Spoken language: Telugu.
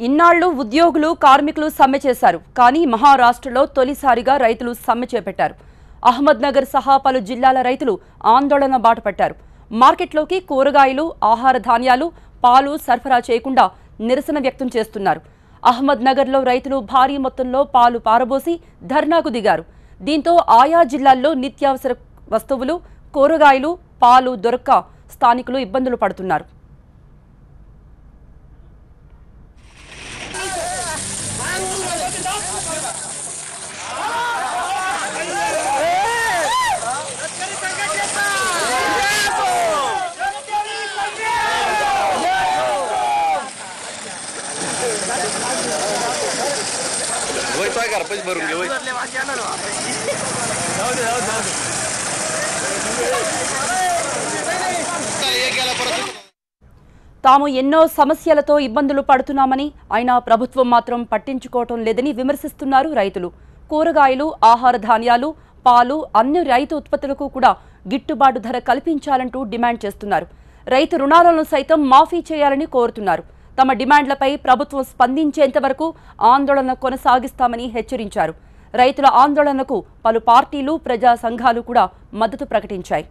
ఇన్నాళ్లు ఉద్యోగులు కార్మికులు సమ్మె చేశారు. కానీ మహారాష్ట్రలో తొలిసారిగా రైతులు సమ్మె చేపట్టారు. అహ్మద్నగర్ సహా పలు జిల్లాల రైతులు ఆందోళన బాటపట్టారు. మార్కెట్లోకి కూరగాయలు, ఆహార ధాన్యాలు, పాలు సరఫరా చేయకుండా నిరసన వ్యక్తం చేస్తున్నారు. అహ్మద్నగర్లో రైతులు భారీ మొత్తంలో పాలు పారబోసి ధర్నాకు దిగారు. దీంతో ఆయా జిల్లాల్లో నిత్యావసర వస్తువులు, కూరగాయలు, పాలు దొరక్క స్థానికులు ఇబ్బందులు పడుతున్నారు. తాము ఎన్నో సమస్యలతో ఇబ్బందులు పడుతున్నామని, అయినా ప్రభుత్వం మాత్రం పట్టించుకోవటం లేదని విమర్శిస్తున్నారు రైతులు. కూరగాయలు, ఆహార ధాన్యాలు, పాలు అన్ని రైతు ఉత్పత్తులకు కూడా గిట్టుబాటు ధర కల్పించాలంటూ డిమాండ్ చేస్తున్నారు. రైతు రుణాలను సైతం మాఫీ చేయాలని కోరుతున్నారు. తమ డిమాండ్లపై ప్రభుత్వం స్పందించేంత వరకు ఆందోళన కొనసాగిస్తామని హెచ్చరించారు. రైతుల ఆందోళనకు పలు పార్టీలు, ప్రజా సంఘాలు కూడా మద్దతు ప్రకటించాయి.